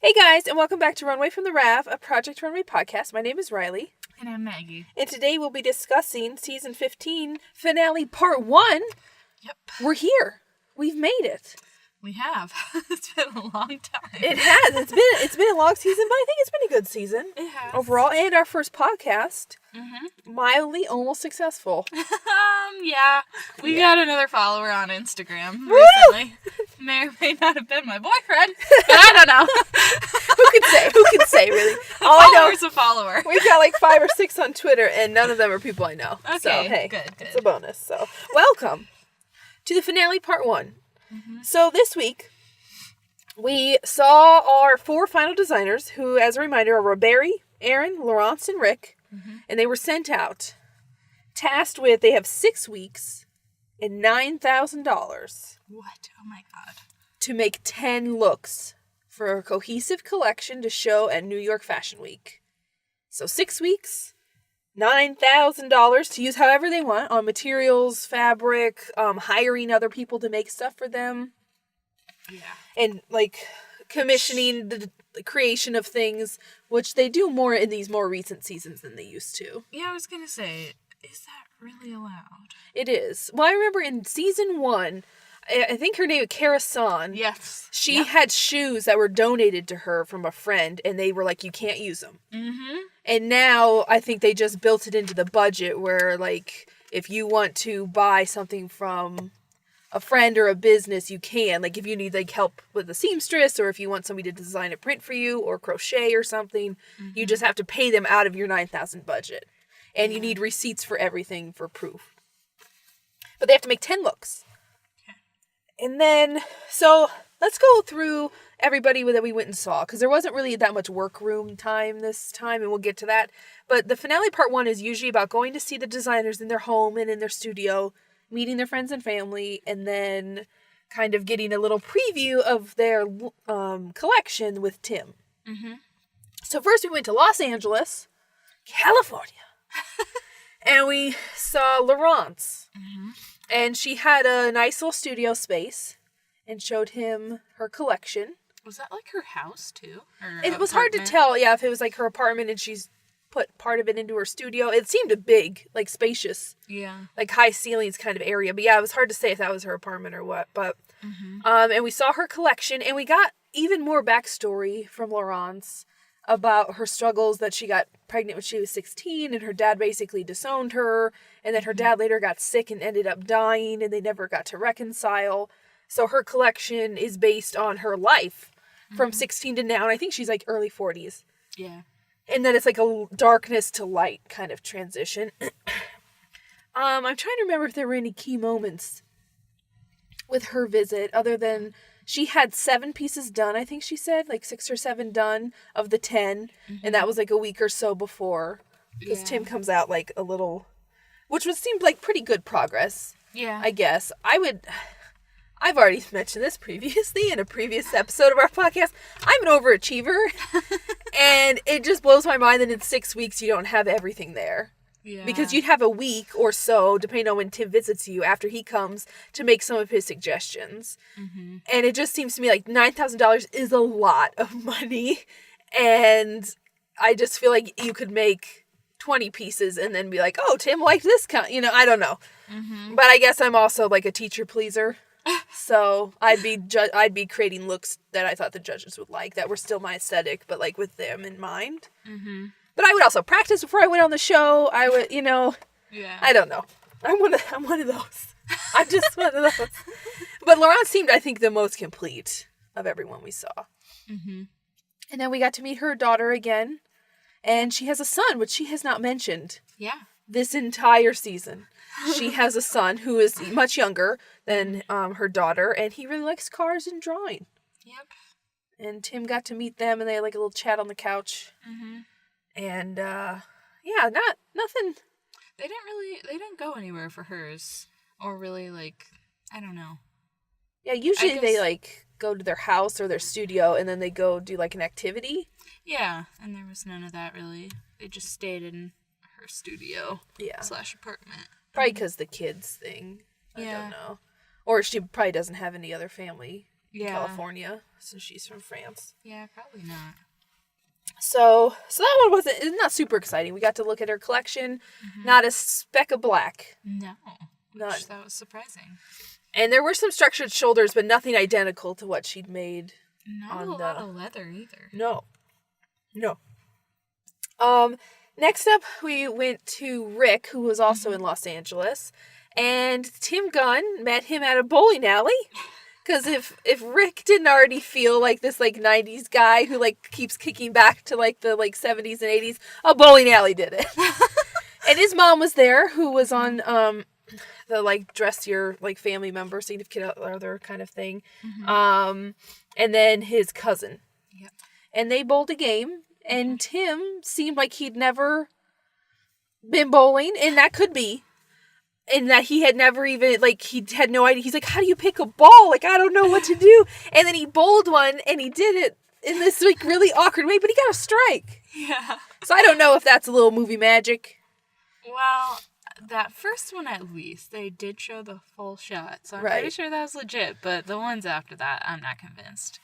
Hey guys, and welcome back to Runway from the Rav, a Project Runway podcast. My name is Riley. And I'm Maggie. And today we'll be discussing Season 15 Finale Part 1. Yep. We're here. We've made it. We have. It's been a long time. It has. It's been a long season, but I think it's been a good season. It has. Overall, and our first podcast. Mm-hmm. Mildly almost successful. Yeah. We got another follower on Instagram recently. May or may not have been my boyfriend, but I don't know. Who can say, really? All I know is a follower. We've got like 5 or 6 on Twitter, and none of them are people I know. Okay, so, hey, good. It's a bonus. So, welcome to the finale part 1. Mm-hmm. So, this week, we saw our 4 final designers, who, as a reminder, are Barry, Aaron, Laurence, and Rick, and they were sent out, tasked with, they have 6 weeks and $9,000. What? Oh my god. To make 10 looks for a cohesive collection to show at New York Fashion Week. So 6 weeks, $9,000 to use however they want on materials, fabric, hiring other people to make stuff for them. Yeah. And like commissioning the creation of things, which they do more in these more recent seasons than they used to. Yeah, I was going to say, is that really allowed? It is. Well, I remember in season 1, I think her name was Kara San. Yes. She had shoes that were donated to her from a friend, and they were like, you can't use them. Mm-hmm. And now I think they just built it into the budget where, like, if you want to buy something from a friend or a business, you can. Like, if you need, like, help with a seamstress, or if you want somebody to design a print for you, or crochet or something, you just have to pay them out of your $9,000 budget. And you need receipts for everything for proof. But they have to make 10 looks. And then, so let's go through everybody that we went and saw, because there wasn't really that much workroom time this time, and we'll get to that. But the finale part 1 is usually about going to see the designers in their home and in their studio, meeting their friends and family, and then kind of getting a little preview of their collection with Tim. Mm-hmm. So first we went to Los Angeles, California, and we saw Laurence. Mm-hmm. And she had a nice little studio space and showed him her collection. Was that like her house too? It was hard to tell, if it was like her apartment and she's put part of it into her studio. It seemed a big, like spacious, like high ceilings kind of area. But it was hard to say if that was her apartment or what. But and we saw her collection, and we got even more backstory from Laurence about her struggles, that she got pregnant when she was 16 and her dad basically disowned her, and then her dad later got sick and ended up dying, and they never got to reconcile. So her collection is based on her life from 16 to now, and I think she's like early 40s. Yeah. And then it's like a darkness to light kind of transition. I'm trying to remember if there were any key moments with her visit other than she had 7 pieces done, I think she said, like 6 or 7 done of the 10. And that was like a week or so before. Because Tim comes out like a little, which would seem like pretty good progress. Yeah. I guess. I've already mentioned this previously in a previous episode of our podcast. I'm an overachiever. And it just blows my mind that in 6 weeks you don't have everything there. Yeah. Because you'd have a week or so, depending on when Tim visits you, after he comes, to make some of his suggestions. Mm-hmm. And it just seems to me like $9,000 is a lot of money. And I just feel like you could make 20 pieces and then be like, oh, Tim liked this kind. I don't know. Mm-hmm. But I guess I'm also like a teacher pleaser. So I'd be creating looks that I thought the judges would like, that were still my aesthetic, but like with them in mind. Mm-hmm. But I would also practice before I went on the show. I would, I don't know. I'm one of those. I'm just one of those. But Laurence seemed, I think, the most complete of everyone we saw. Mm-hmm. And then we got to meet her daughter again. And she has a son, which she has not mentioned. Yeah. This entire season. She has a son who is much younger than her daughter. And he really likes cars and drawing. Yep. And Tim got to meet them, and they had like a little chat on the couch. Mm-hmm. And, nothing. They didn't go anywhere for hers. Or really, like, I don't know. Yeah, usually they, like, go to their house or their studio, and then they go do, like, an activity. Yeah, and there was none of that, really. They just stayed in her studio / apartment. Probably because the kids thing. I don't know. Or she probably doesn't have any other family California, since she's from France. Yeah, probably not. So that one it's not super exciting. We got to look at her collection. Not a speck of black. No. None. That was surprising. And there were some structured shoulders, but nothing identical to what she'd made. Not a lot of leather either. No. Next up, we went to Rick, who was also in Los Angeles. And Tim Gunn met him at a bowling alley. Because if Rick didn't already feel like this, like, 90s guy who, like, keeps kicking back to, like, the, like, 70s and 80s, a bowling alley did it. And his mom was there, who was on the, like, dress your, like, family member, significant other kind of thing. And then his cousin. Yep. And they bowled a game, and Tim seemed like he'd never been bowling, and that could be. And that he had never even, like, he had no idea. He's like, how do you pick a ball? Like, I don't know what to do. And then he bowled one, and he did it in this, like, really awkward way, but he got a strike. Yeah. So I don't know if that's a little movie magic. Well, that first one at least, they did show the full shot. So I'm pretty sure that was legit. But the ones after that, I'm not convinced.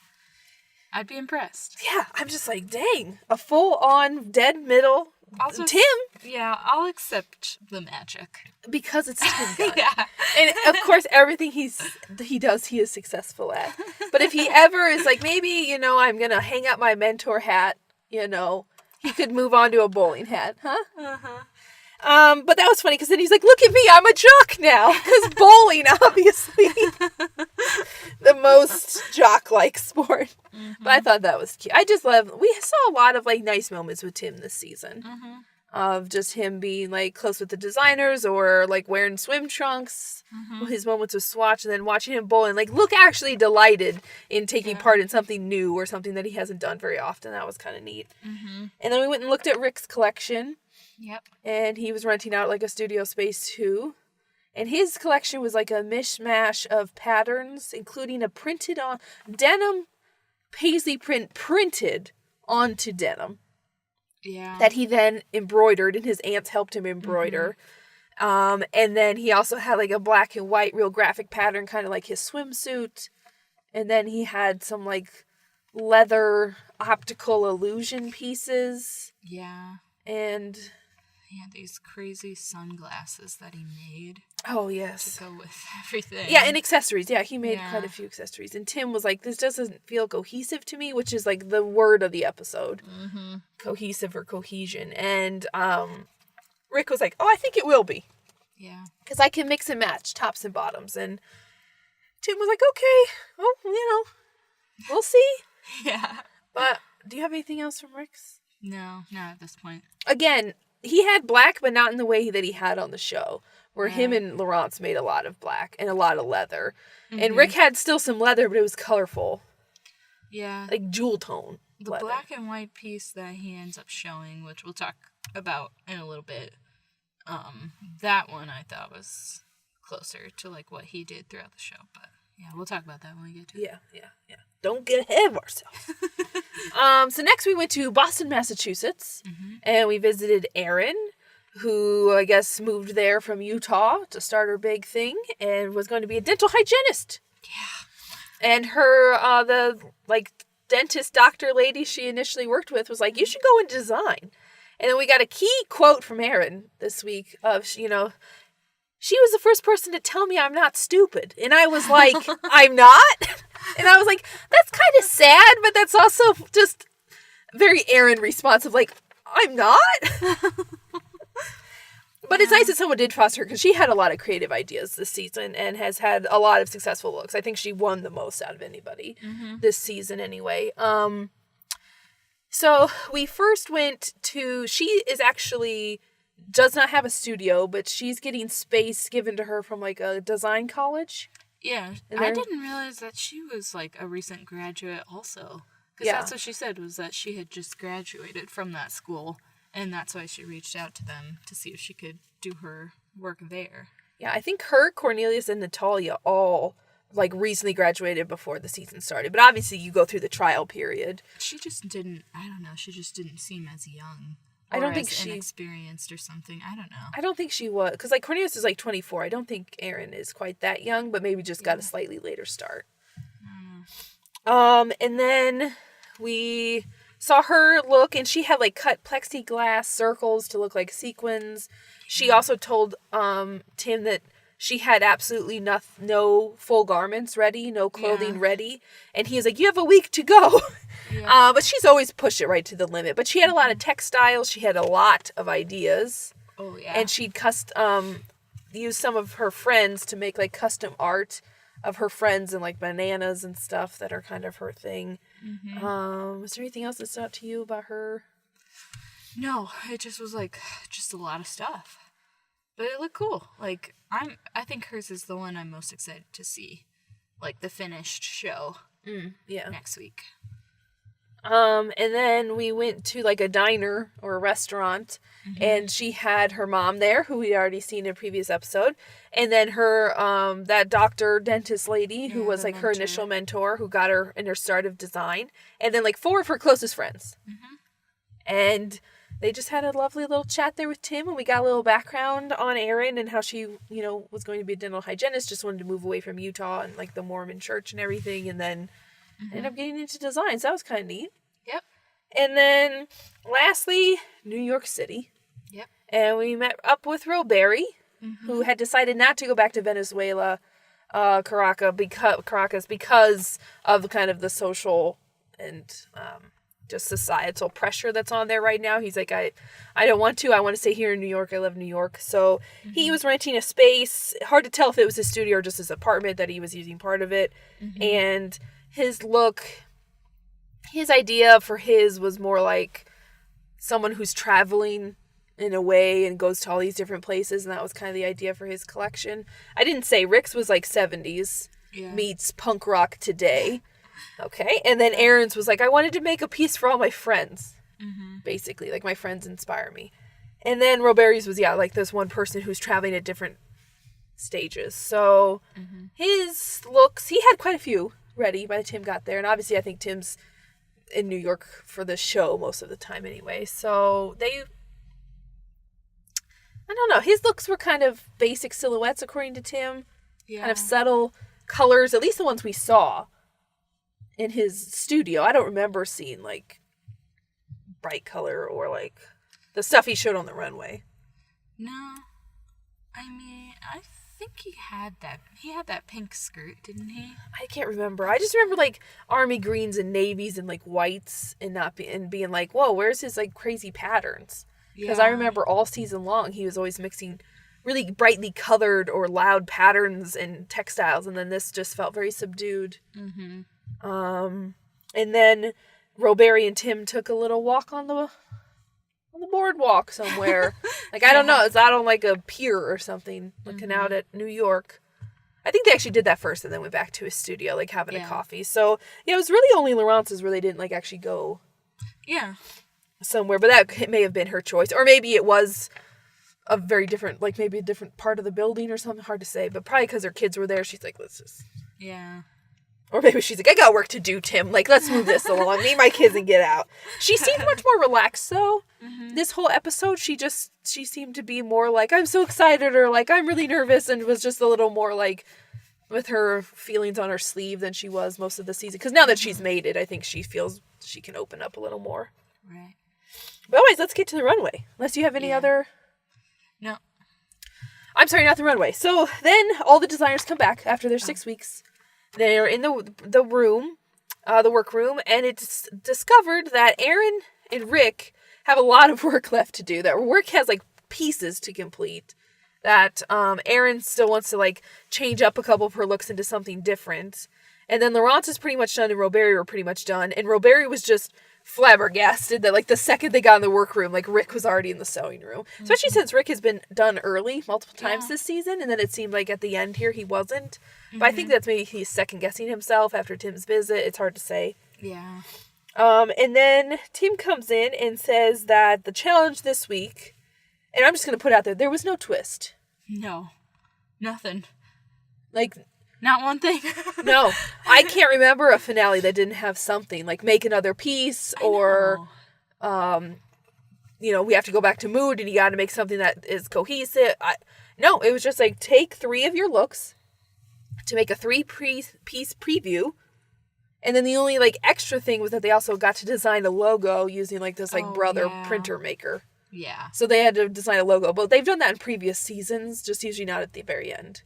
I'd be impressed. Yeah, I'm just like, dang. A full-on, dead middle Also, Tim. Yeah, I'll accept the magic. Because it's Tim Gunn. Yeah. And, of course, everything he does, he is successful at. But if he ever is like, maybe, I'm going to hang up my mentor hat, he could move on to a bowling hat, huh? Uh-huh. But that was funny because then he's like, look at me, I'm a jock now. Because bowling, obviously, the most jock-like sport. But I thought that was cute. I just we saw a lot of, like, nice moments with Tim this season. Of just him being, like, close with the designers or, like, wearing swim trunks. His moments with Swatch, and then watching him bowl and, like, look actually delighted in taking part in something new or something that he hasn't done very often. That was kind of neat. And then we went and looked at Rick's collection. Yep. And he was renting out, like, a studio space, too. And his collection was, like, a mishmash of patterns, including a printed on denim paisley print printed onto denim. Yeah. That he then embroidered, and his aunts helped him embroider. And then he also had, like, a black and white real graphic pattern, kind of like his swimsuit. And then he had some, like, leather optical illusion pieces. Yeah. And he had these crazy sunglasses that he made. Oh, yes. To go with everything. Yeah, and accessories. Yeah, he made quite a few accessories. And Tim was like, this doesn't feel cohesive to me, which is, like, the word of the episode. Cohesive or cohesion. And Rick was like, oh, I think it will be. Yeah. Because I can mix and match tops and bottoms. And Tim was like, okay, well, we'll see. Yeah. But do you have anything else from Rick's? No, not at this point. Again, he had black, but not in the way that he had on the show. Where him and Laurence made a lot of black and a lot of leather. And Rick had still some leather, but it was colorful. Yeah. Like jewel tone The leather. black and white piece that he ends up showing, which we'll talk about in a little bit, that one I thought was closer to, like, what he did throughout the show. But, yeah, we'll talk about that when we get to it. Yeah. Don't get ahead of ourselves. So next we went to Boston, Massachusetts. And we visited Erin, who I guess moved there from Utah to start her big thing and was going to be a dental hygienist. Yeah. And her, the, like, dentist doctor lady she initially worked with was like, you should go in design. And then we got a key quote from Erin this week of, she was the first person to tell me I'm not stupid. And I was like, I'm not? And I was like, that's kind of sad, but that's also just very Erin responsive, like, I'm not? But it's nice that someone did trust her because she had a lot of creative ideas this season and has had a lot of successful looks. I think she won the most out of anybody this season anyway. So we first went to, she does not have a studio, but she's getting space given to her from, like, a design college. Yeah, I didn't realize that she was, like, a recent graduate also. Because that's what she said, was that she had just graduated from that school. And that's why she reached out to them to see if she could do her work there. Yeah, I think her, Cornelius, and Natalia all, like, recently graduated before the season started. But obviously you go through the trial period. She just didn't, I don't know, she just didn't seem as young. I don't think she inexperienced or something. I don't know. I don't think she was. Because, like, Cornelius is, like, 24. I don't think Erin is quite that young, but maybe just got a slightly later start. And then we saw her look, and she had like cut plexiglass circles to look like sequins. She also told Tim that she had absolutely no full garments ready, no clothing ready. And he was like, you have a week to go. Yeah. But she's always pushed it right to the limit. But she had a lot of textiles. She had a lot of ideas. Oh, yeah. And she'd used some of her friends to make like custom art of her friends and like bananas and stuff that are kind of her thing. Mm-hmm. Was there anything else that stood out to you about her? No, it just was like just a lot of stuff. But it looked cool. Like I think hers is the one I'm most excited to see. Like the finished show. Next week. And then we went to like a diner or a restaurant, and she had her mom there, who we'd already seen in a previous episode, and then her that doctor dentist lady who was like her initial mentor, who got her in her start of design, and then like 4 of her closest friends. And they just had a lovely little chat there with Tim, and we got a little background on Erin and how she, was going to be a dental hygienist, just wanted to move away from Utah and like the Mormon church and everything, and then ended up getting into design, so that was kind of neat. Yep. And then, lastly, New York City. Yep. And we met up with Roberry, who had decided not to go back to Venezuela, Caracas, because of kind of the social and just societal pressure that's on there right now. He's like, I don't want to. I want to stay here in New York. I love New York. So he was renting a space. Hard to tell if it was his studio or just his apartment that he was using part of it. And his idea for his was more like someone who's traveling in a way and goes to all these different places, and that was kind of the idea for his collection. I didn't say Rick's was like 70s meets punk rock today. Okay, and then Erin's was like, I wanted to make a piece for all my friends, basically, like my friends inspire me. And then Roberry's was, like this one person who's traveling at different stages. So his looks, he had quite a few ready by the time Tim got there, and obviously I think Tim's in New York for the show most of the time anyway. So I don't know, his looks were kind of basic silhouettes according to Tim, kind of subtle colors, at least the ones we saw in his studio. I don't remember seeing like bright color or like the stuff he showed on the runway. No, I mean, I think he had that pink skirt, didn't he? I can't remember. I just remember like army greens and navies and like whites and being like, whoa, where's his like crazy patterns? Because I remember all season long he was always mixing really brightly colored or loud patterns and textiles, and then this just felt very subdued. And then Roberry and Tim took a little walk on the boardwalk somewhere. Like, I don't know, it's out on like a pier or something, looking out at New York. I think they actually did that first and then went back to his studio, like having a coffee. So, it was really only Laurence's where they didn't like actually go somewhere, but that may have been her choice. Or maybe it was a very different, like maybe a different part of the building or something, hard to say. But probably because her kids were there, she's like, let's just... Yeah. Or maybe she's like, I got work to do, Tim. Like, let's move this along. Me and my kids and get out. She seemed much more relaxed, though. This whole episode, she seemed to be more like, I'm so excited, or like, I'm really nervous, and was just a little more like, with her feelings on her sleeve than she was most of the season. Because now that she's made it, I think she feels she can open up a little more. Right. But anyways, let's get to the runway. Unless you have any other... No. I'm sorry, not the runway. So then all the designers come back after their 6 weeks. They're in the room, the workroom, and it's discovered that Erin and Rick have a lot of work left to do. That Rick has like pieces to complete. That Erin still wants to like change up a couple of her looks into something different. And then Laurence is pretty much done, and Roberry were pretty much done. And Roberry was just flabbergasted that like the second they got in the workroom, like Rick was already in the sewing room. Especially since Rick has been done early multiple times this season, and then it seemed like at the end here he wasn't. But I think that's maybe he's second guessing himself after Tim's visit. It's hard to say. Yeah. And then Tim comes in and says that the challenge this week, and I'm just gonna put out there was no twist. No. Nothing. Like, not one thing. No. I can't remember a finale that didn't have something. Like, make another piece, or, we have to go back to mood, and you gotta make something that is cohesive. No, it was just like, take 3 of your looks to make a 3-piece preview, And then the only, like, extra thing was that they also got to design a logo using, like, this, like, Brother printer maker. Yeah. So they had to design a logo. But they've done that in previous seasons, just usually not at the very end.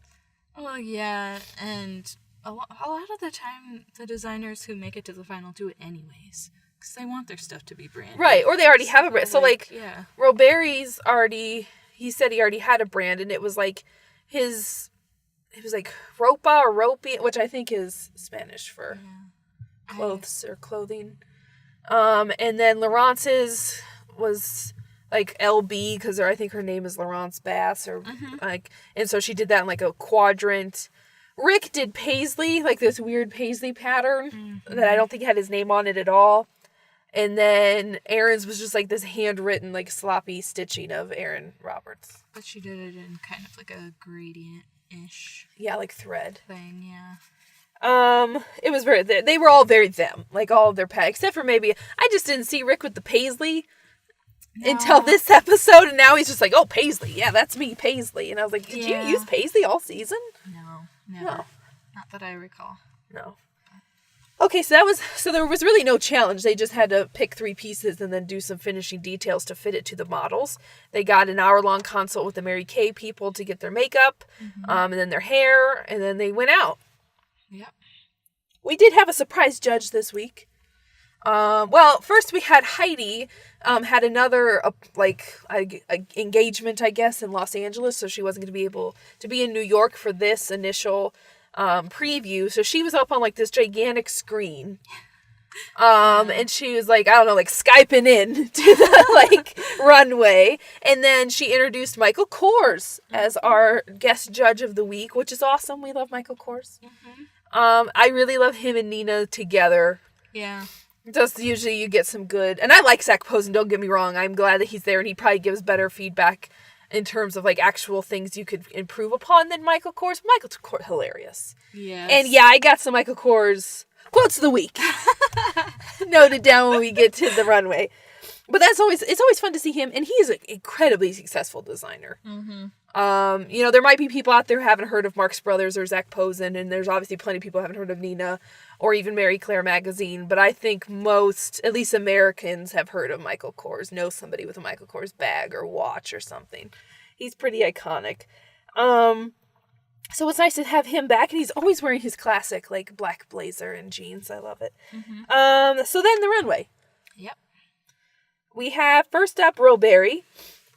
Well, yeah, and a lot of the time, the designers who make it to the final do it anyways. Because they want their stuff to be branded. Right, or they already have a brand. So, like, yeah. Roberry's already, he said he already had a brand, and it was, like, it was, like, ropa or ropi, which I think is Spanish for clothes or clothing. And then Laurence's was, like, LB, because I think her name is Laurence Bass, or, like, and so she did that in, like, a quadrant. Rick did paisley, like, this weird paisley pattern that I don't think had his name on it at all. And then Erin's was just, like, this handwritten, like, sloppy stitching of Erin Roberts. But she did it in kind of, like, a gradient-ish. Yeah, like thread. Thing, yeah. It was they were all very them, like, all of their pet, except for maybe, I just didn't see Rick with the paisley until this episode, and now he's just like, oh, paisley, yeah, that's me, paisley. And I was like, did you use paisley all season? No, never. No. Not that I recall. No. Okay, so there was really no challenge. They just had to pick 3 pieces and then do some finishing details to fit it to the models. They got an hour-long consult with the Mary Kay people to get their makeup, and then their hair, and then they went out. Yep. We did have a surprise judge this week. Well, first we had Heidi, had another, engagement, I guess, in Los Angeles, so she wasn't going to be able to be in New York for this initial preview. So she was up on, like, this gigantic screen. And she was, like, I don't know, like, Skyping in to the, like, runway. And then she introduced Michael Kors as our guest judge of the week, which is awesome. We love Michael Kors. I really love him and Nina together. Yeah. Just usually you get some good, and I like Zach Posen, don't get me wrong. I'm glad that he's there, and he probably gives better feedback in terms of, like, actual things you could improve upon than Michael Kors. Michael Kors, hilarious. Yes. And yeah, I got some Michael Kors quotes of the week noted down when we get to the runway. But it's always fun to see him, and he is an incredibly successful designer. There might be people out there who haven't heard of Marx Brothers or Zach Posen, and there's obviously plenty of people who haven't heard of Nina or even Mary Claire magazine, but I think most, at least Americans, have heard of Michael Kors, know somebody with a Michael Kors bag or watch or something. He's pretty iconic. So it's nice to have him back, and he's always wearing his classic, like, black blazer and jeans. I love it. So then the runway. Yep. We have, first up, Roberry,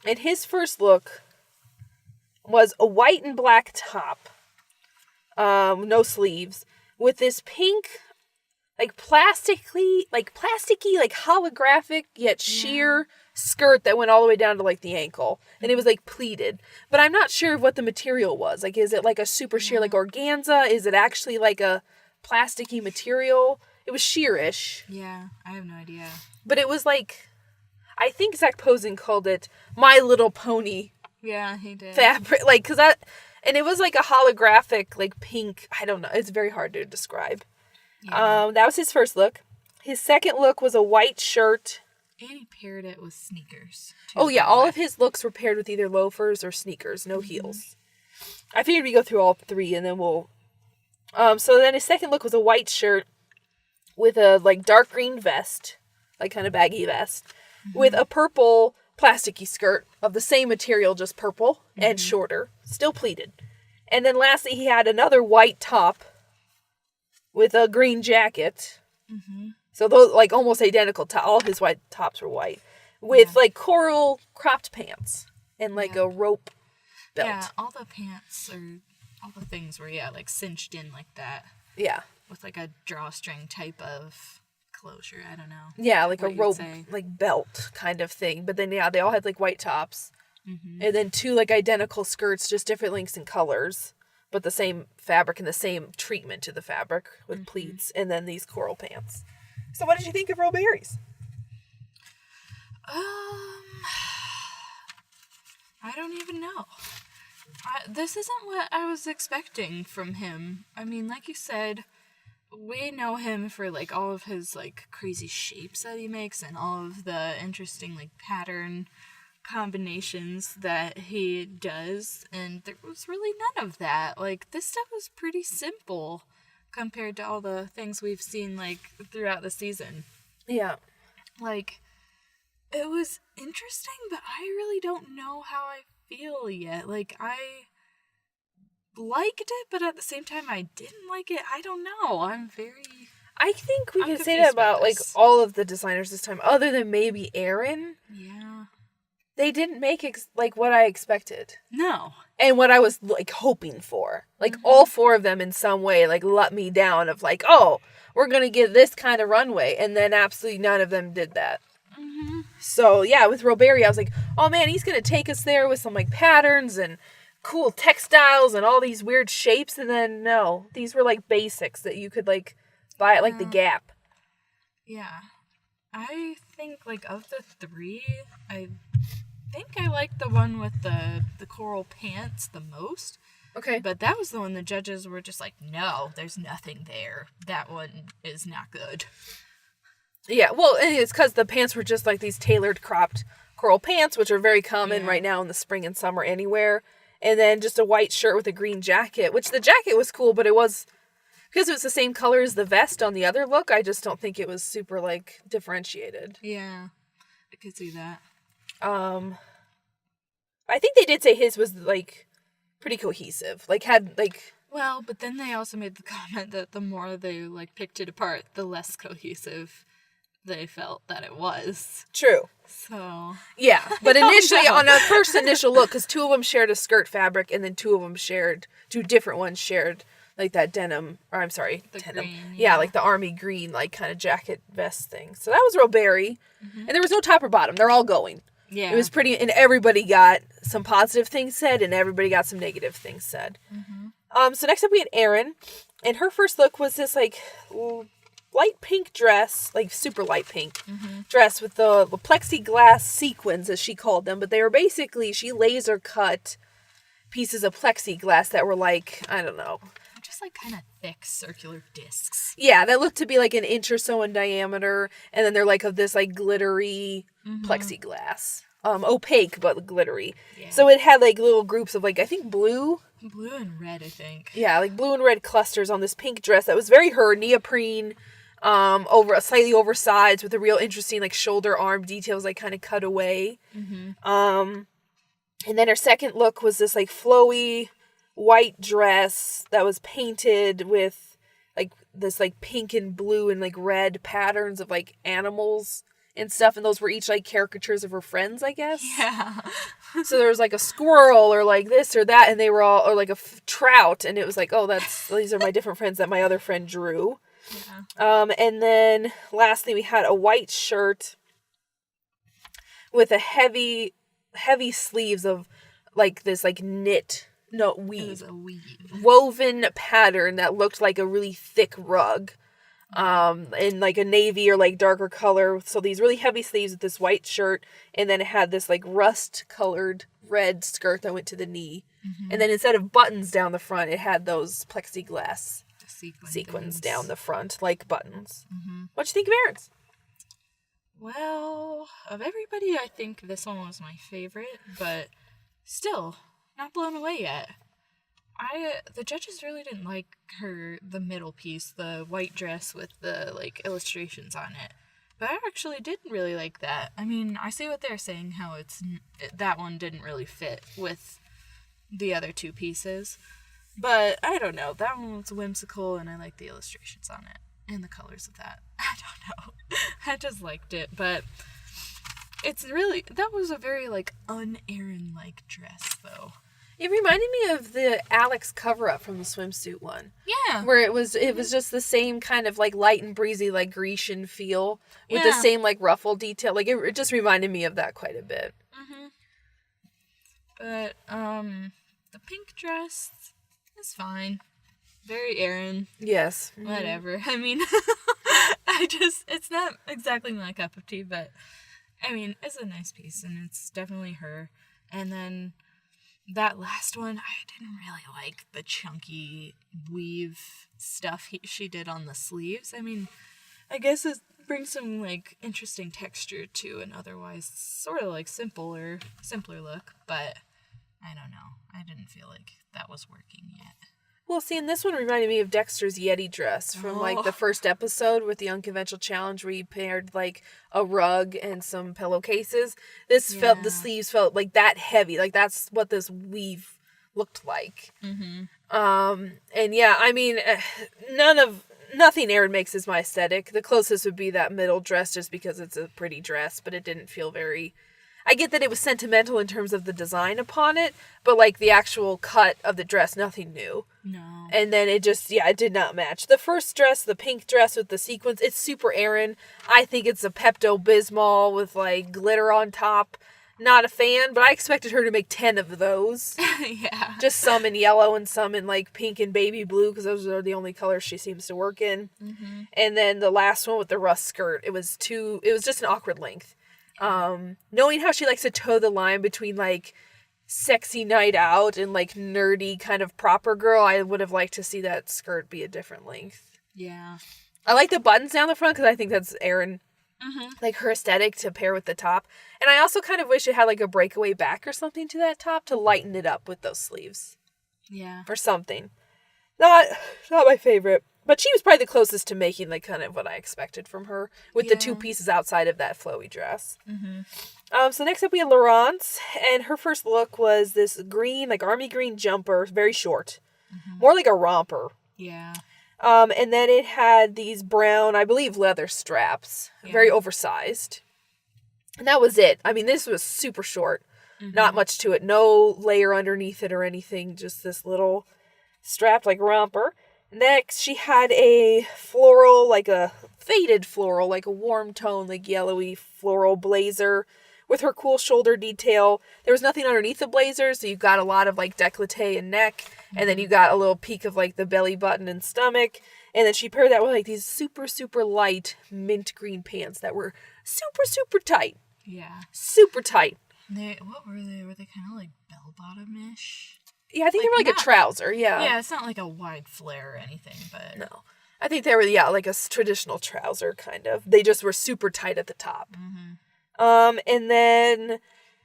and his first look was a white and black top, no sleeves, with this pink, plasticky, holographic, yet sheer skirt that went all the way down to, like, the ankle. And it was, like, pleated. But I'm not sure what the material was. Like, is it, like, a super sheer, like, organza? Is it actually, like, a plasticky material? It was sheerish. Yeah, I have no idea. But it was, like, I think Zach Posen called it My Little Pony. Yeah, he did. Fabric, like, and it was, like, a holographic, like, pink, I don't know, it's very hard to describe. Yeah. That was his first look. His second look was a white shirt. And he paired it with sneakers. Oh, yeah, all of his looks were paired with either loafers or sneakers, no heels. I figured we'd go through all 3, and then we'll... So then his second look was a white shirt with a, like, dark green vest, like, kind of baggy vest, with a purple plasticky skirt of the same material, just purple and shorter, still pleated. And then lastly, he had another white top with a green jacket. So those, like, almost identical. All his white tops were white, with like coral cropped pants and like a rope belt. Yeah, all the pants or all the things were like cinched in like that. Yeah, with like a drawstring type of closure. I don't know. Yeah, like a rope, like belt kind of thing. But then they all had like white tops, and then 2 like identical skirts, just different lengths and colors, but the same fabric and the same treatment to the fabric with pleats, and then these coral pants. So what did you think of Roberry's? I don't even know. This isn't what I was expecting from him. I mean, like you said, we know him for like all of his like crazy shapes that he makes and all of the interesting like pattern combinations that he does, and there was really none of that. Like, this stuff was pretty simple compared to all the things we've seen, like, throughout the season. Yeah. Like, it was interesting, but I really don't know how I feel yet. Like, I liked it, but at the same time, I didn't like it. I don't know. I think we I'm can say that about, like, this. all of the designers this time, other than maybe Erin. Yeah. They didn't make, like, what I expected. No. And what I was, like, hoping for. Like, all 4 of them in some way, like, let me down of, like, oh, we're gonna get this kind of runway. And then absolutely none of them did that. Mm-hmm. So, yeah, with Roberi, I was like, oh, man, he's gonna take us there with some, like, patterns and cool textiles and all these weird shapes. And then, no. These were, like, basics that you could, like, buy at, like, the Gap. Yeah. I think, like, of the 3, I think I liked the one with the coral pants the most. Okay. But that was the one the judges were just like, no, there's nothing there. That one is not good. Yeah, well, it's because the pants were just like these tailored cropped coral pants, which are very common right now in the spring and summer anywhere. And then just a white shirt with a green jacket, which the jacket was cool, but it was, because it was the same color as the vest on the other look, I just don't think it was super, like, differentiated. Yeah, I could see that. I think they did say his was, like, pretty cohesive. Like, had, like... Well, but then they also made the comment that the more they, like, picked it apart, the less cohesive they felt that it was. True. So... Yeah, but initially, on a first initial look, because 2 of them shared a skirt fabric, and then 2 of them shared, 2 different ones shared, like, that denim, or I'm sorry, the denim. Green, yeah, like the army green, like, kind of jacket vest thing. So that was Roberi. And there was no top or bottom. They're all going. Yeah. It was pretty, and everybody got some positive things said, and everybody got some negative things said. So next up we had Erin, and her first look was this, like, light pink dress, like super light pink dress with the plexiglass sequins, as she called them, but they were basically, she laser cut pieces of plexiglass that were like, I don't know. Just like kind of thick circular discs. Yeah, that looked to be like an inch or so in diameter, and then they're like of this like glittery plexiglass. Opaque, but glittery. Yeah. So it had like little groups of like, I think blue and red, I think. Yeah, like blue and red clusters on this pink dress that was very her, neoprene, over slightly oversized with a real interesting like shoulder arm details like kind of cut away. And then her second look was this like flowy white dress that was painted with like this like pink and blue and like red patterns of like animals and stuff, and those were each like caricatures of her friends, I guess. Yeah. So there was like a squirrel or like this or that, and they were all, or like a trout, and it was like, oh, these are my different friends that my other friend drew. Yeah. And then lastly we had a white shirt with a heavy sleeves of like this like weave. It was a weave. Woven pattern that looked like a really thick rug. In like a navy or like darker color. So these really heavy sleeves with this white shirt, and then it had this like rust colored red skirt that went to the knee. And then instead of buttons down the front, it had those plexiglass sequins down the front, like buttons. What'd you think of Erin's? Well, of everybody, I think this one was my favorite, but still not blown away yet. The judges really didn't like the middle piece, the white dress with the, like, illustrations on it. But I actually didn't really like that. I mean, I see what they're saying, how that one didn't really fit with the other 2 pieces. But, I don't know, that one was whimsical, and I like the illustrations on it, and the colors of that. I don't know. I just liked it, but that was a very, like, un-Erin-like dress, though. It reminded me of the Alex cover-up from the swimsuit one. Yeah. Where it was just the same kind of, like, light and breezy, like, Grecian feel. With the same, like, ruffle detail. Like, it just reminded me of that quite a bit. But, the pink dress is fine. Very Erin. Yes. Whatever. I mean, it's not exactly my cup of tea, but, I mean, it's a nice piece, and it's definitely her. And then that last one, I didn't really like the chunky weave stuff she did on the sleeves. I mean, I guess it brings some, like, interesting texture to an otherwise sort of, like, simpler look, but I don't know. I didn't feel like that was working yet. Well, see, and this one reminded me of Dexter's Yeti dress from, like, the first episode with the unconventional challenge where he paired, like, a rug and some pillowcases. The sleeves felt, like, that heavy. Like, that's what this weave looked like. Mm-hmm. And yeah, I mean, nothing Erin makes is my aesthetic. The closest would be that middle dress just because it's a pretty dress, but it didn't feel very... I get that it was sentimental in terms of the design upon it, but like the actual cut of the dress, nothing new. No. And then it just, it did not match. The first dress, the pink dress with the sequins, it's super Erin. I think it's a Pepto-Bismol with like glitter on top. Not a fan, but I expected her to make 10 of those. Yeah. Just some in yellow and some in like pink and baby blue because those are the only colors she seems to work in. Mm-hmm. And then the last one with the rust skirt, it was just an awkward length. Knowing how she likes to toe the line between like sexy night out and like nerdy kind of proper girl, I would have liked to see that skirt be a different length. Yeah. I like the buttons down the front because I think that's Erin, Mm-hmm. like her aesthetic to pair with the top. And I also kind of wish it had like a breakaway back or something to that top to lighten it up with those sleeves. Yeah. Or something. Not my favorite. But she was probably the closest to making like kind of what I expected from her with the two pieces outside of that flowy dress. Mm-hmm. So next up we had Laurence, and her first look was this green, like army green jumper, very short. Mm-hmm. More like a romper. Yeah. And then it had these brown, I believe, leather straps. Very oversized. And that was it. I mean, this was super short. Mm-hmm. Not much to it. No layer underneath it or anything. Just this little strapped like romper. Next, she had a floral, like a faded floral, like a warm tone, like yellowy floral blazer with her cool shoulder detail. There was nothing underneath the blazer, so you got a lot of like décolleté and neck, and then you got a little peek of like the belly button and stomach. And then she paired that with like these super, super light mint green pants that were super, super tight. Yeah. Super tight. What were they? Were they kind of like bell-bottom-ish? Yeah, I think they were like a trouser, yeah. Yeah, it's not like a wide flare or anything, but... No. I think they were, like a traditional trouser, kind of. They just were super tight at the top. Mm-hmm. And then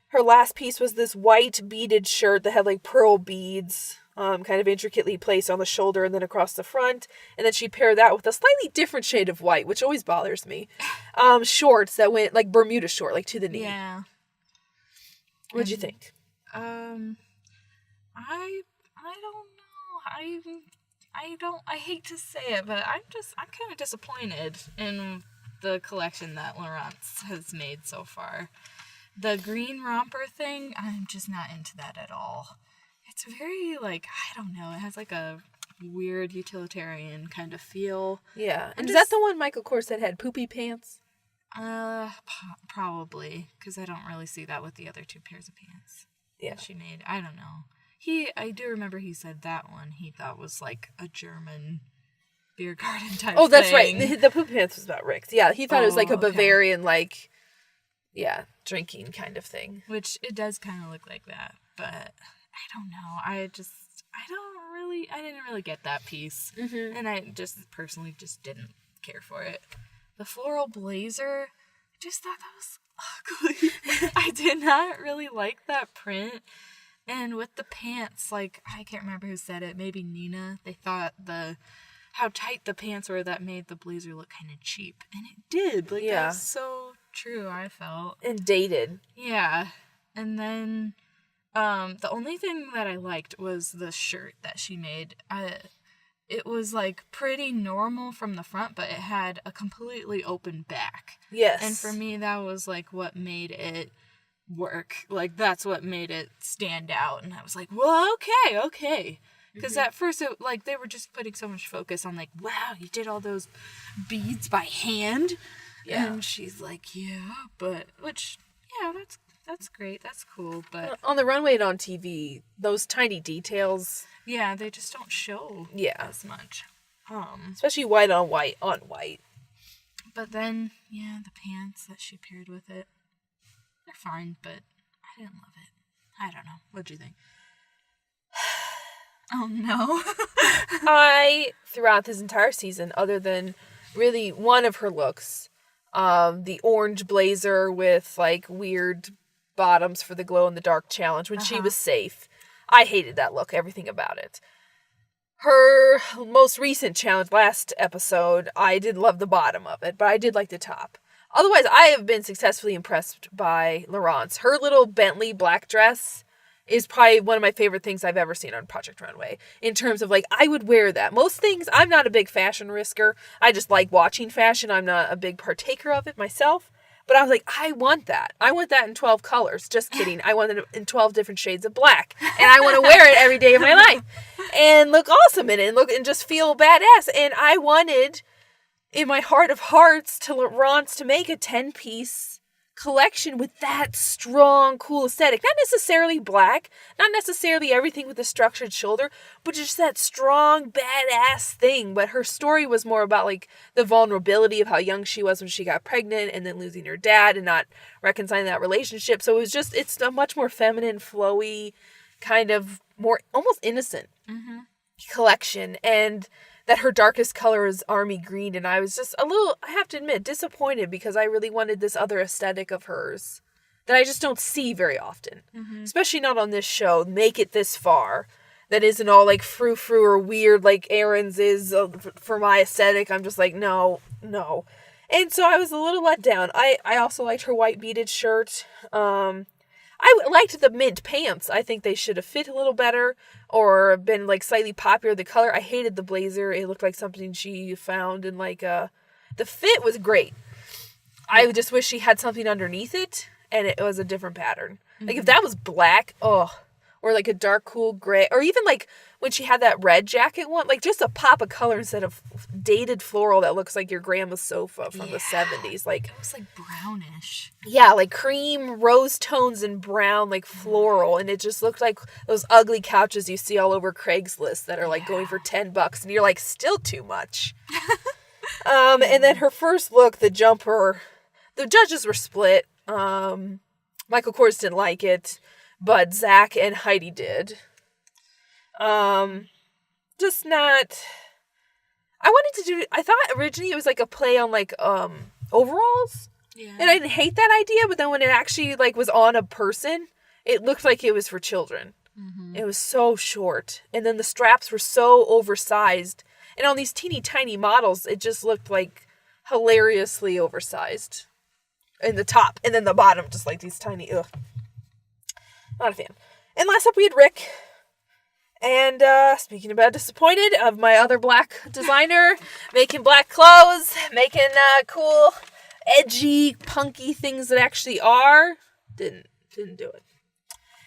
her last piece was this white beaded shirt that had, like, pearl beads, kind of intricately placed on the shoulder and then across the front. And then she paired that with a slightly different shade of white, which always bothers me. Shorts that went, like, Bermuda short, like, to the knee. Yeah. What'd you think? I don't I hate to say it, but I'm kind of disappointed in the collection that Laurence has made so far. The green romper thing, I'm just not into that at all. It's very like, I don't know, it has like a weird utilitarian kind of feel. Yeah. And is that the one Michael Kors said had poopy pants? Probably, because I don't really see that with the other two pairs of pants. Yeah. That she made. I don't know. I do remember he said that one he thought was like a German beer garden type thing. Oh, that's right. The poop pants was about Rick's. Yeah, he thought it was like a Bavarian, like, drinking kind of thing. Which it does kind of look like that, but I don't know. I didn't really get that piece. Mm-hmm. And I just personally just didn't care for it. The floral blazer, I just thought that was ugly. I did not really like that print. And with the pants, like, I can't remember who said it, maybe Nina, they thought how tight the pants were that made the blazer look kind of cheap. And it did. Like, that was so true, I felt. And dated. Yeah. And then, the only thing that I liked was the shirt that she made. It was, like, pretty normal from the front, but it had a completely open back. Yes. And for me, that was, like, what made it work. Like, that's what made it stand out. And I was like, well, okay. Because at first, they were just putting so much focus on, like, wow, you did all those beads by hand? Yeah. And she's like, yeah, that's great. That's cool. But on the runway and on TV, those tiny details... Yeah, they just don't show as much. Especially white on white. But then, the pants that she paired with it, they're fine, but I didn't love it. I don't know. What'd you think? Oh, no. Throughout this entire season, other than really one of her looks, the orange blazer with, like, weird bottoms for the glow-in-the-dark challenge when she was safe, I hated that look, everything about it. Her most recent challenge, last episode, I did love the bottom of it, but I did like the top. Otherwise, I have been successfully impressed by Laurence. Her little Bentley black dress is probably one of my favorite things I've ever seen on Project Runway. In terms of, like, I would wear that. Most things, I'm not a big fashion risker. I just like watching fashion. I'm not a big partaker of it myself. But I was like, I want that. I want that in 12 colors. Just kidding. I want it in 12 different shades of black. And I want to wear it every day of my life. And look awesome in it. And just feel badass. And I wanted, in my heart of hearts, to Laurence to make a 10-piece collection with that strong, cool aesthetic. Not necessarily black. Not necessarily everything with a structured shoulder. But just that strong, badass thing. But her story was more about, like, the vulnerability of how young she was when she got pregnant and then losing her dad and not reconciling that relationship. So it's a much more feminine, flowy, kind of more almost innocent collection. And that her darkest color is army green, and I was just a little, I have to admit, disappointed because I really wanted this other aesthetic of hers that I just don't see very often. Especially not on this show. Make it this far. That isn't all like frou-frou or weird like Aaron's is for my aesthetic. I'm just like, no. And so I was a little let down. I also liked her white beaded shirt. I liked the mint pants. I think they should have fit a little better or been like slightly popular. The color, I hated the blazer. It looked like something she found and like the fit was great. I just wish she had something underneath it and it was a different pattern. Like if that was black, or like a dark cool gray, or even like when she had that red jacket one, like just a pop of color instead of dated floral that looks like your grandma's sofa from the 70s. Like it was like brownish. Yeah, like cream, rose tones, and brown, like floral, and it just looked like those ugly couches you see all over Craigslist that are like going for $10, and you're like, still too much. And then her first look, the jumper, the judges were split. Michael Kors didn't like it, but Zach and Heidi did. Just not. I wanted to do. I thought originally it was like a play on like overalls. Yeah. And I didn't hate that idea, but then when it actually like was on a person, it looked like it was for children. It was so short, and then the straps were so oversized, and on these teeny tiny models, it just looked like hilariously oversized. In the top, and then the bottom, just like these tiny. Ugh. Not a fan. And last up, we had Rick. And speaking about disappointed, of my other black designer, making black clothes, making cool, edgy, punky things that actually are. Didn't do it.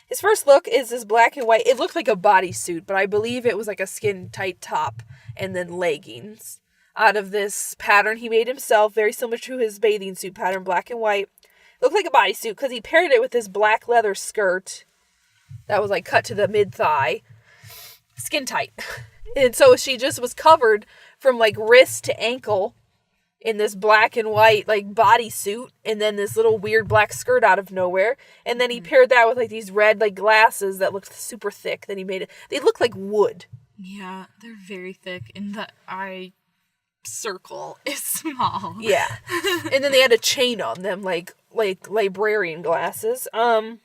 His first look is this black and white. It looked like a bodysuit, but I believe it was like a skin-tight top and then leggings. Out of this pattern he made himself, very similar to his bathing suit pattern, black and white. Looked like a bodysuit because he paired it with this black leather skirt that was like cut to the mid-thigh. Skin tight. And so she just was covered from like wrist to ankle in this black and white like bodysuit, and then this little weird black skirt out of nowhere. And then he paired that with like these red like glasses that looked super thick. Then he made it. They look like wood. Yeah, they're very thick, and the eye circle is small. Yeah. And then they had a chain on them, like librarian glasses. And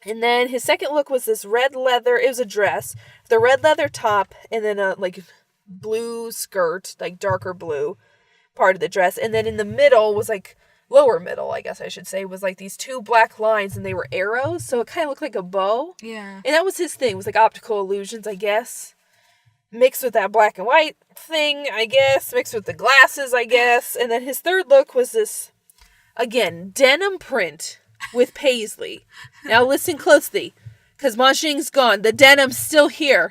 then his second look was this red leather, it was a dress, the red leather top, and then a like blue skirt, like darker blue part of the dress. And then in the middle was like, lower middle, I guess I should say, was like these two black lines, and they were arrows, so it kind of looked like a bow. Yeah. And that was his thing, was like optical illusions, I guess. Mixed with that black and white thing, I guess. Mixed with the glasses, I guess. And then his third look was this, again, denim print with paisley. Now listen closely, because Manjing's gone. The denim's still here.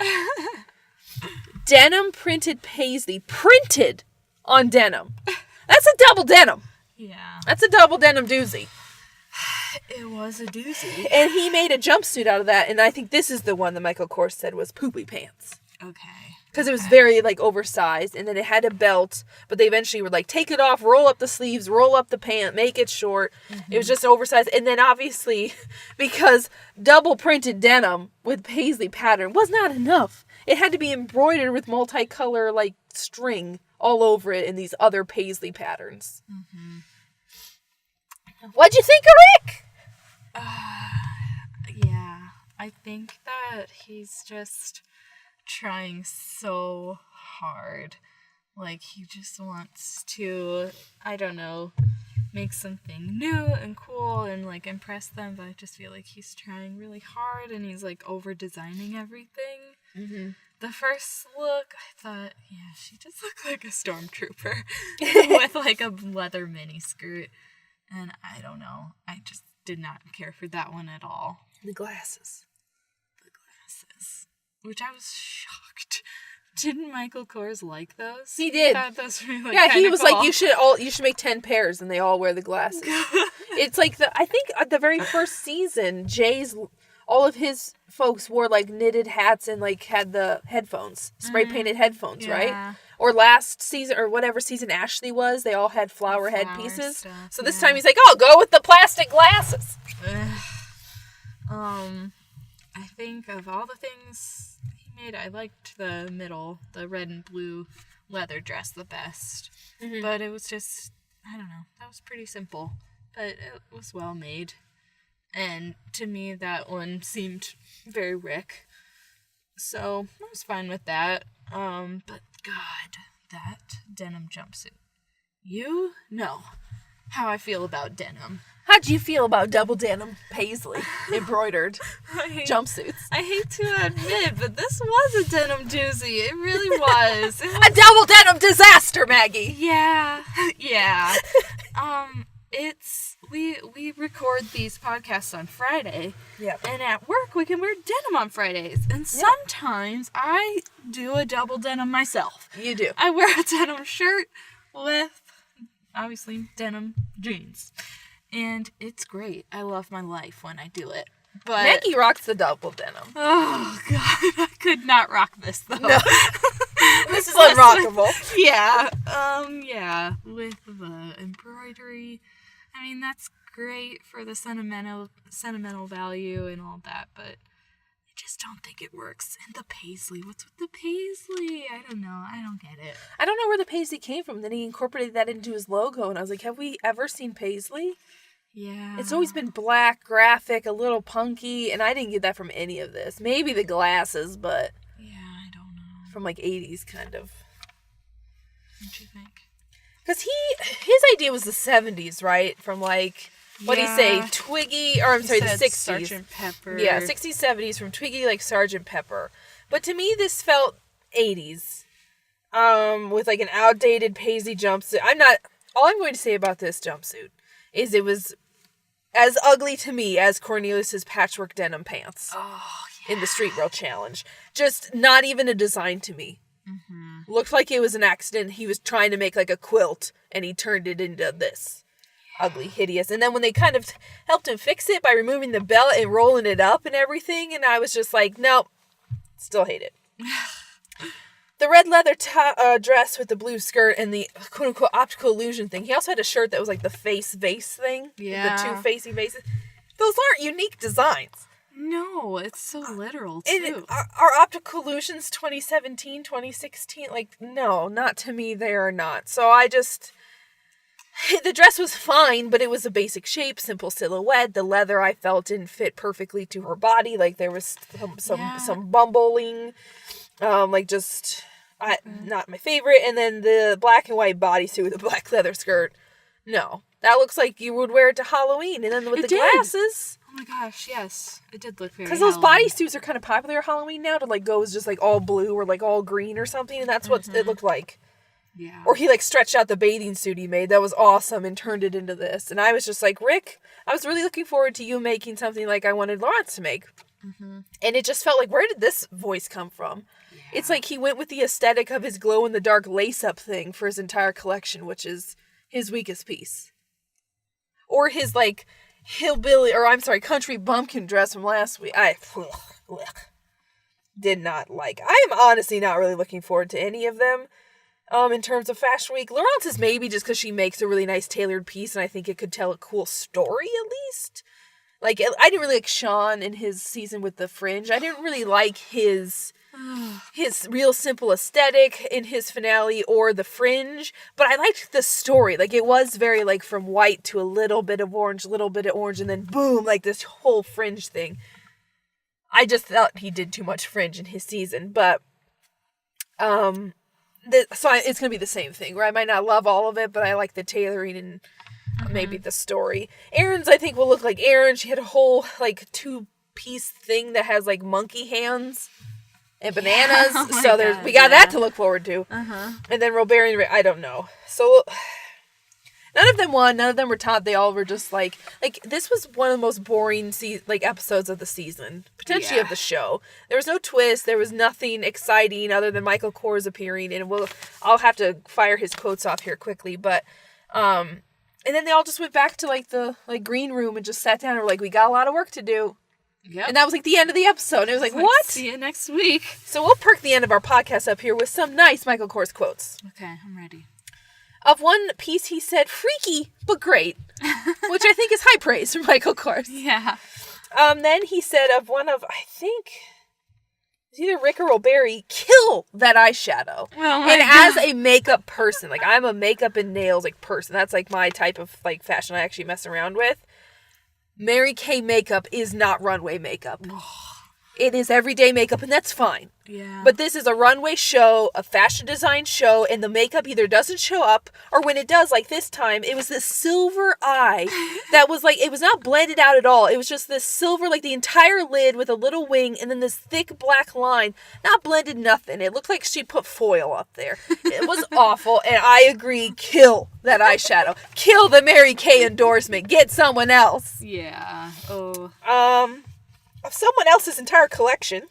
Denim printed paisley. Printed on denim. That's a double denim. Yeah. That's a double denim doozy. It was a doozy. And he made a jumpsuit out of that, and I think this is the one that Michael Kors said was poopy pants. Okay. Because it was very, like, oversized, and then it had a belt, but they eventually were like, take it off, roll up the sleeves, roll up the pant, make it short. Mm-hmm. It was just oversized, and then obviously, because double-printed denim with paisley pattern was not enough, it had to be embroidered with multicolor, like, string all over it in these other paisley patterns. Mm-hmm. What'd you think of Rick? Yeah, I think that he's just... trying so hard. Like, he just wants to, I don't know, make something new and cool and, like, impress them, but I just feel like he's trying really hard and he's, like, over-designing everything. Mm-hmm. The first look, I thought, yeah, she just looked like a stormtrooper with, like, a leather miniskirt. And I don't know, I just did not care for that one at all. The glasses. Which I was shocked. Didn't Michael Kors like those? He did. I thought those were really yeah, he was cool. like, you should make 10 pairs, and they all wear the glasses. It's like I think at the very first season, all of his folks wore like knitted hats and like had the headphones, spray painted headphones, right? Or last season or whatever season Ashley was, they all had flower headpieces. Stuff, so this time he's like, "Oh, go with the plastic glasses." I think of all the things he made, I liked the middle, the red and blue leather dress the best. Mm-hmm. But it was just, I don't know, that was pretty simple. But it was well made. And to me, that one seemed very Rick. So I was fine with that. But God, that denim jumpsuit. You know how I feel about denim. How'd you feel about double denim paisley embroidered jumpsuits? I hate to admit, but this was a denim doozy. It really was. A double denim disaster, Maggie. Yeah. We record these podcasts on Friday. Yep. And at work we can wear denim on Fridays. And sometimes I do a double denim myself. You do. I wear a denim shirt with obviously denim jeans. And it's great. I love my life when I do it. But Maggie rocks the double denim. Oh, God. I could not rock this, though. No. This is unrockable. Yeah. With the embroidery. I mean, that's great for the sentimental value and all that, but I just don't think it works. And the paisley. What's with the paisley? I don't know. I don't get it. I don't know where the paisley came from. Then he incorporated that into his logo, and I was like, have we ever seen paisley? Yeah. It's always been black, graphic, a little punky, and I didn't get that from any of this. Maybe the glasses, but... Yeah, I don't know. From, like, 80s, kind of. What do you think? Because his idea was the 70s, right? From, like... What do you say? Twiggy, or I'm sorry, the 60s. Sgt. Pepper. Yeah, 60s, 70s, from Twiggy, like Sgt. Pepper. But to me, this felt 80s. With like an outdated paisley jumpsuit. All I'm going to say about this jumpsuit is it was as ugly to me as Cornelius's patchwork denim pants in the Street Girl Challenge. Just not even a design to me. Mm-hmm. Looked like it was an accident. He was trying to make like a quilt, and he turned it into this. Ugly, hideous. And then when they kind of helped him fix it by removing the belt and rolling it up and everything, and I was just like, nope, still hate it. The red leather dress with the blue skirt and the quote-unquote optical illusion thing. He also had a shirt that was like the face vase thing. Yeah. The two facing vases. Those aren't unique designs. No, it's so literal, too. And are optical illusions 2017, 2016? Like, no, not to me, they are not. So I just... The dress was fine, but it was a basic shape, simple silhouette. The leather I felt didn't fit perfectly to her body. Like there was some bumbling, not my favorite. And then the black and white bodysuit with a black leather skirt. No, that looks like you would wear it to Halloween. And then with the glasses. Oh my gosh, yes, it did look very. Because those bodysuits are kind of popular at Halloween now. To like go as just like all blue or like all green or something, and that's what it looked like. Yeah. Or he, like, stretched out the bathing suit he made. That was awesome and turned it into this. And I was just like, Rick, I was really looking forward to you making something like I wanted Lawrence to make. Mm-hmm. And it just felt like, where did this voice come from? Yeah. It's like he went with the aesthetic of his glow-in-the-dark lace-up thing for his entire collection, which is his weakest piece. Or his, like, country bumpkin dress from last week. Did not like. I am honestly not really looking forward to any of them. In terms of Fashion Week, Laurence is maybe just because she makes a really nice tailored piece, and I think it could tell a cool story at least. Like, I didn't really like Sean in his season with the fringe. I didn't really like his real simple aesthetic in his finale or the fringe, but I liked the story. Like, it was very, like, from white to a little bit of orange, and then boom, like this whole fringe thing. I just thought he did too much fringe in his season, but It's going to be the same thing, where I might not love all of it, but I like the tailoring and maybe the story. Erin's, I think, will look like Erin. She had a whole, like, 2-piece thing that has, like, monkey hands and bananas. So we got that to look forward to. And then Robert and Rick, I don't know. So none of them won. None of them were top. They all were just like this was one of the most boring episodes of the season, potentially of the show. There was no twist. There was nothing exciting other than Michael Kors appearing, and I'll have to fire his quotes off here quickly, but and then they all just went back to the green room and just sat down and were like, we got a lot of work to do. Yep. And that was the end of the episode. And it was like, what? See you next week. So we'll perk the end of our podcast up here with some nice Michael Kors quotes. Okay, I'm ready. Of one piece, he said, freaky, but great. Which I think is high praise from Michael Kors. Yeah. Then he said of one of, I think, it's either Rick or Robert, kill that eyeshadow. And as a makeup person, I'm a makeup and nails person. That's my type of fashion I actually mess around with. Mary Kay makeup is not runway makeup. It is everyday makeup, and that's fine. Yeah. But this is a runway show, a fashion design show, and the makeup either doesn't show up, or when it does, like this time, it was this silver eye that was it was not blended out at all. It was just this silver, the entire lid with a little wing, and then this thick black line. Not blended, nothing. It looked like she put foil up there. It was awful, and I agree, kill that eyeshadow. Kill the Mary Kay endorsement. Get someone else. Yeah. Oh. Of someone else's entire collection,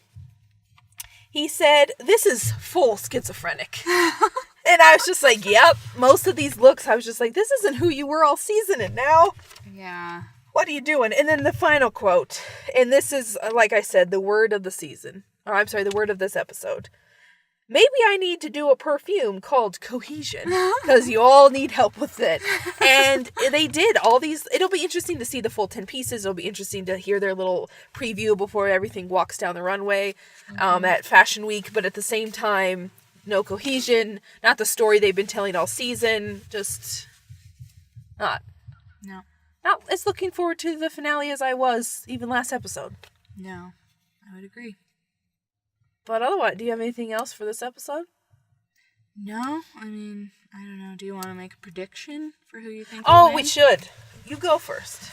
he said, this is full schizophrenic. And I was just like, yep, most of these looks, I was just like, this isn't who you were all season, and now? Yeah. What are you doing? And then the final quote, and this is, like I said, the word of the season. Or I'm sorry, the word of this episode. Maybe I need to do a perfume called Cohesion, because you all need help with it. And they did all these. It'll be interesting to see the full 10 pieces. It'll be interesting to hear their little preview before everything walks down the runway at Fashion Week. But at the same time, no cohesion, not the story they've been telling all season. Just not. No. Not as looking forward to the finale as I was even last episode. No, I would agree. But otherwise, do you have anything else for this episode? No, I mean, I don't know. Do you want to make a prediction for who you think? Oh, we should. You go first.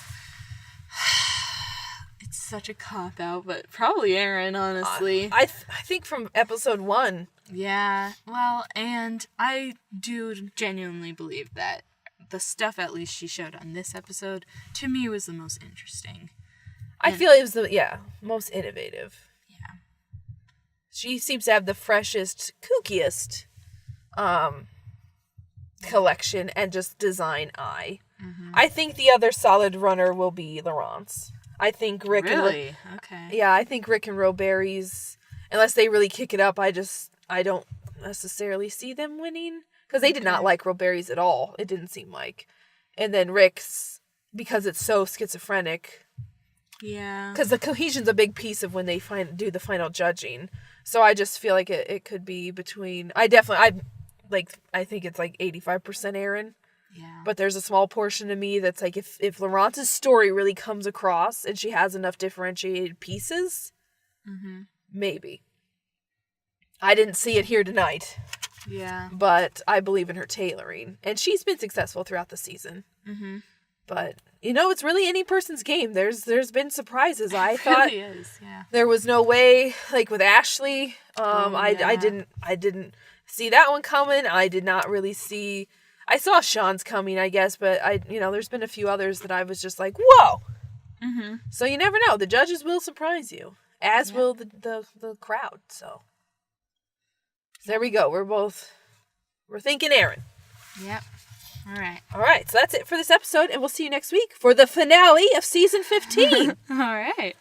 It's such a cop out, but probably Erin, honestly. I think from episode 1. Yeah. Well, and I do genuinely believe that the stuff at least she showed on this episode to me was the most interesting. I feel it was the most innovative. She seems to have the freshest, kookiest collection and just design eye. Mm-hmm. I think the other solid runner will be Laurent's. I think Rick okay. Yeah, I think Rick and Robert's, unless they really kick it up, I don't necessarily see them winning. Because they did not like Robert's at all. It didn't seem like. And then Rick's, because it's so schizophrenic. Yeah. Because the cohesion's a big piece of when they do the final judging. So I just feel like it could be between... I think it's 85% Erin. Yeah. But there's a small portion of me that's like, if Laurent's story really comes across and she has enough differentiated pieces, maybe. I didn't see it here tonight. Yeah. But I believe in her tailoring. And she's been successful throughout the season. Mm-hmm. But, it's really any person's game. There's been surprises. I thought really is, yeah. There was no way, with Ashley. I didn't see that one coming. I did not really see... I saw Sean's coming, I guess, but there's been a few others that I was just like, whoa! Mm-hmm. So you never know. The judges will surprise you, as will the crowd. So there we go. We're thinking Erin. Yep. All right. So that's it for this episode, and we'll see you next week for the finale of season 15. All right.